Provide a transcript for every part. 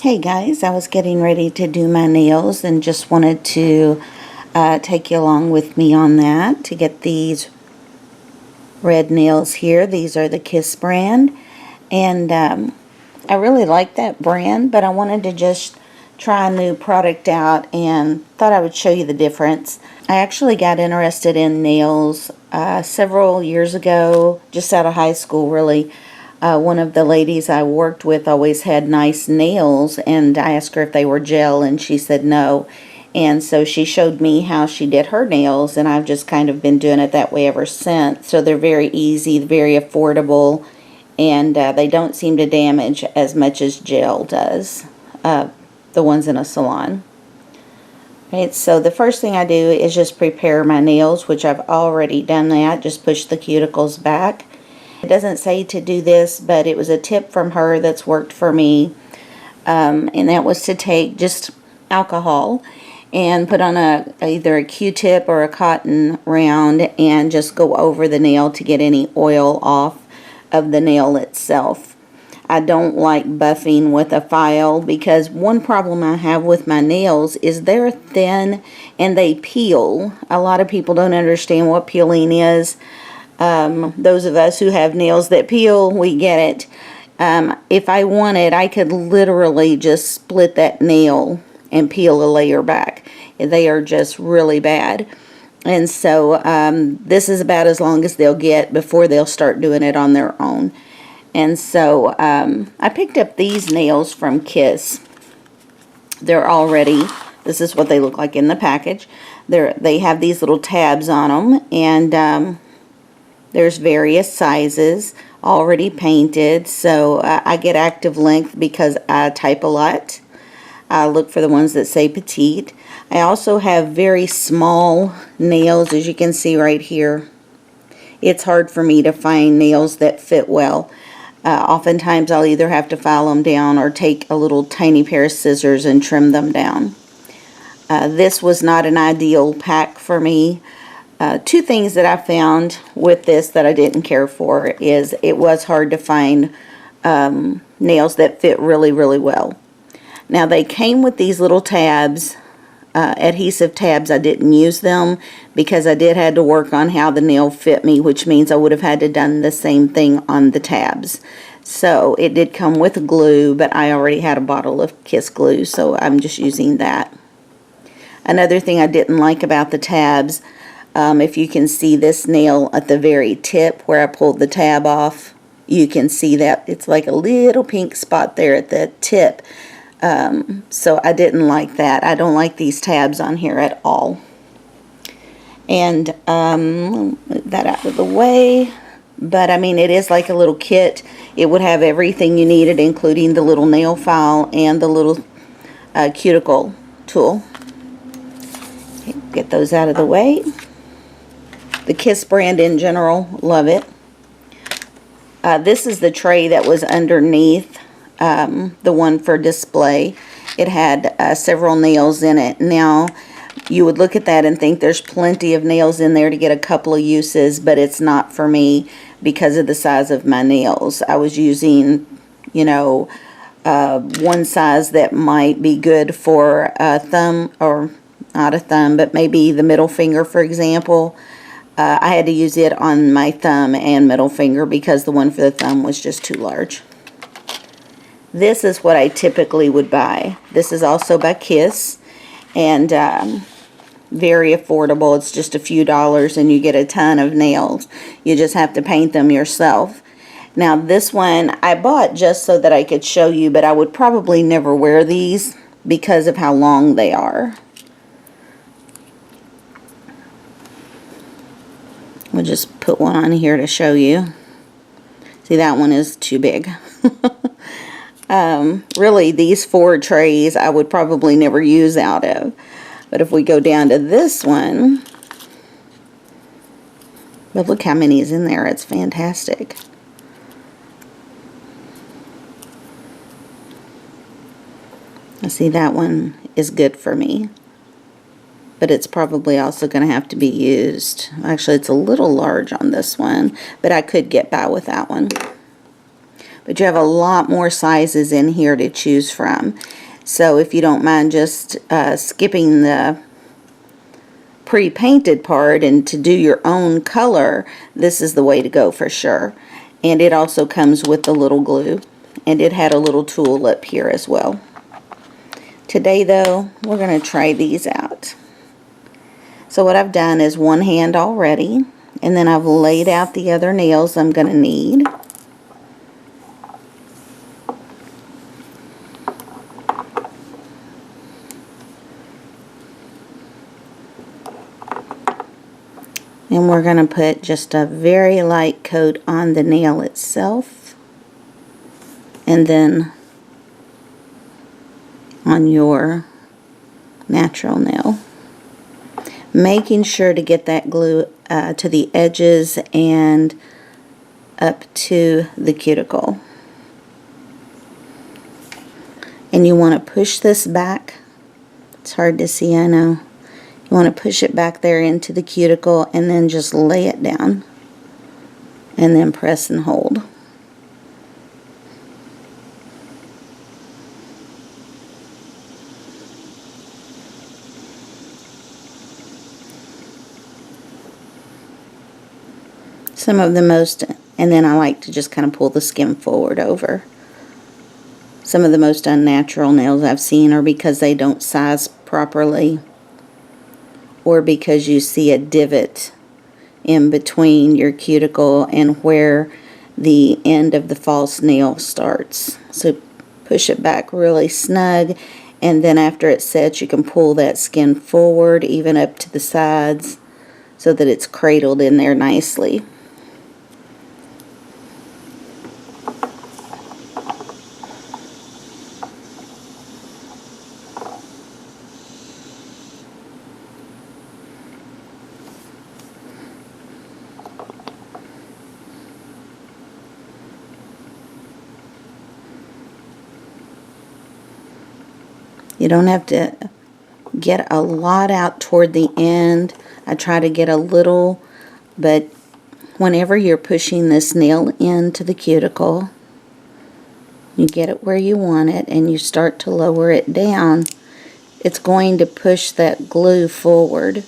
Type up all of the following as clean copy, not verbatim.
Hey guys, I was getting ready to do my nails and just wanted to take you along with me on that to get these red nails here. These are the Kiss brand, and I really like that brand, but I wanted to just try a new product out and thought I would show you the difference. I actually got interested in nails several years ago, just out of high school really. One of the ladies I worked with always had nice nails, and I asked her if they were gel, and she said no. And so she showed me how she did her nails, and I've just kind of been doing it that way ever since. So they're very easy, very affordable, and they don't seem to damage as much as gel does, the ones in a salon. Right, so the first thing I do is just prepare my nails, which I've already done that. Just push the cuticles back. It doesn't say to do this, but it was a tip from her that's worked for me, and that was to take just alcohol and put on either a Q-tip or a cotton round and just go over the nail to get any oil off of the nail itself. I don't like buffing with a file because one problem I have with my nails is they're thin and they peel. A lot of people don't understand what peeling is. Those of us who have nails that peel, we get it. If I wanted, I could literally just split that nail and peel a layer back. They are just really bad. And so this is about as long as they'll get before they'll start doing it on their own. And so I picked up these nails from Kiss. They're already, this is what they look like in the package. They have these little tabs on them, and there's various sizes already painted, so I get active length because I type a lot. I look for the ones that say petite. I also have very small nails, as you can see right here. It's hard for me to find nails that fit well. Oftentimes I'll either have to file them down or take a little tiny pair of scissors and trim them down. This was not an ideal pack for me. Two things that I found with this that I didn't care for is it was hard to find nails that fit really, really well. Now they came with these little tabs, adhesive tabs. I didn't use them because I did have to work on how the nail fit me, which means I would have had to done the same thing on the tabs. So it did come with glue, but I already had a bottle of Kiss glue, so I'm just using that. Another thing I didn't like about the tabs, if you can see this nail at the very tip where I pulled the tab off, you can see that it's like a little pink spot there at the tip. So I didn't like that. I don't like these tabs on here at all. And move that out of the way. But I mean, it is like a little kit. It would have everything you needed, including the little nail file and the little cuticle tool. Okay, get those out of the way. The Kiss brand in general, love it. This is the tray that was underneath the one for display. It had several nails in it. Now, you would look at that and think there's plenty of nails in there to get a couple of uses, but it's not for me because of the size of my nails. I was using, you know, one size that might be good for a thumb, or not a thumb, but maybe the middle finger, for example. I had to use it on my thumb and middle finger because the one for the thumb was just too large. This is what I typically would buy. This is also by Kiss, and very affordable. It's just a few dollars and you get a ton of nails. You just have to paint them yourself. Now this one I bought just so that I could show you, but I would probably never wear these because of how long they are. We'll just put one on here to show you. See, that one is too big. Really, these 4 trays I would probably never use out of. But if we go down to this one, but look how many is in there. It's fantastic. I see that one is good for me. But it's probably also going to have to be used. Actually, it's a little large on this one, but I could get by with that one. but you have a lot more sizes in here to choose from. So if you don't mind just skipping the pre-painted part and to do your own color, this is the way to go for sure. And it also comes with the little glue, and it had a little tool up here as well. Today though, we're going to try these out. So what I've done is one hand already, and then I've laid out the other nails I'm going to need. And we're going to put just a very light coat on the nail itself, and then on your natural nail. Making sure to get that glue to the edges and up to the cuticle. And you want to push this back. It's hard to see, I know. You want to push it back there into the cuticle and then just lay it down. And then press and hold. Some of the most, and then I like to just kind of pull the skin forward over. Some of the most unnatural nails I've seen are because they don't size properly, or because you see a divot in between your cuticle and where the end of the false nail starts. So push it back really snug, and then after it sets you can pull that skin forward even up to the sides so that it's cradled in there nicely. You don't have to get a lot out toward the end. I try to get a little, but whenever you're pushing this nail into the cuticle, you get it where you want it and you start to lower it down, it's going to push that glue forward.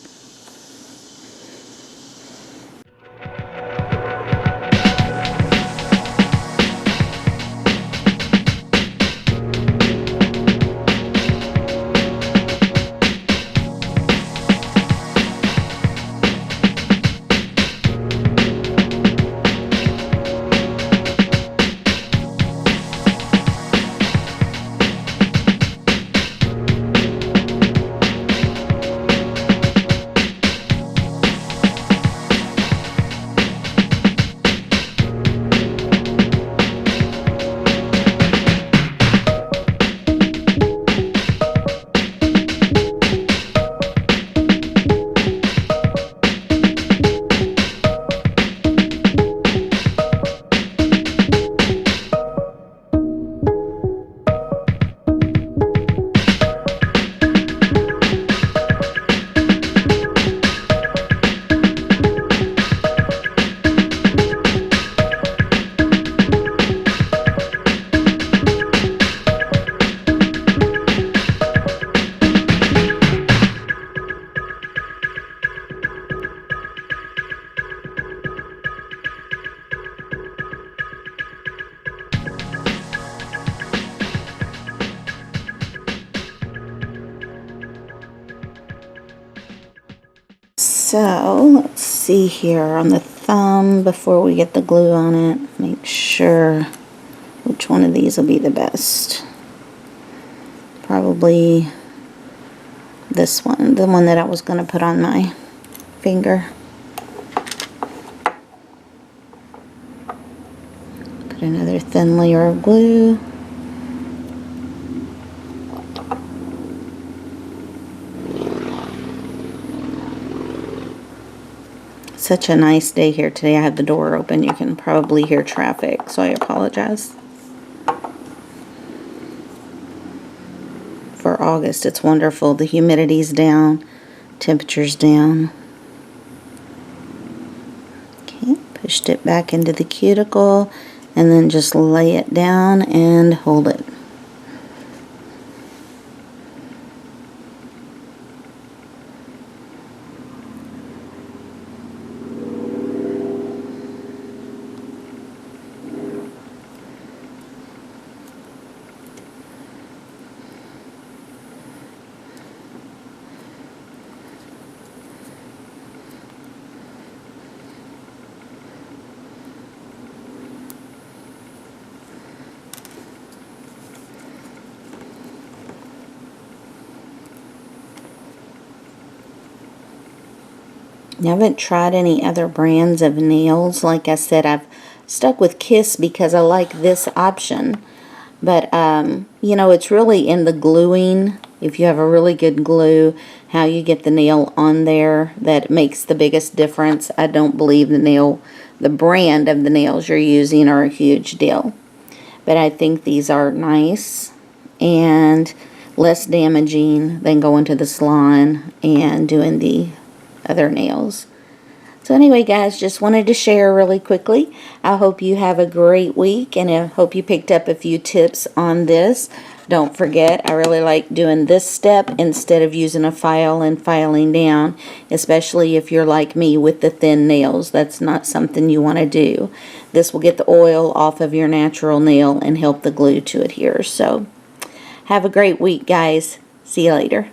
So let's see here on the thumb before we get the glue on it. Make sure which one of these will be the best. Probably this one, the one that I was going to put on my finger. Put another thin layer of glue. Such a nice day here today. I have the door open. You can probably hear traffic, so I apologize. For August, it's wonderful. The humidity's down, temperature's down. Okay, pushed it back into the cuticle, and then just lay it down and hold it. I haven't tried any other brands of nails. Like I said, I've stuck with Kiss because I like this option. But, you know, it's really in the gluing. If you have a really good glue, how you get the nail on there, that makes the biggest difference. I don't believe the brand of the nails you're using are a huge deal. But I think these are nice and less damaging than going to the salon and doing the other nails. So anyway, guys, just wanted to share really quickly. I hope you have a great week, and I hope you picked up a few tips on this. Don't forget, I really like doing this step instead of using a file and filing down, especially if you're like me with the thin nails. That's not something you want to do. This will get the oil off of your natural nail and help the glue to adhere. So have a great week, guys. See you later.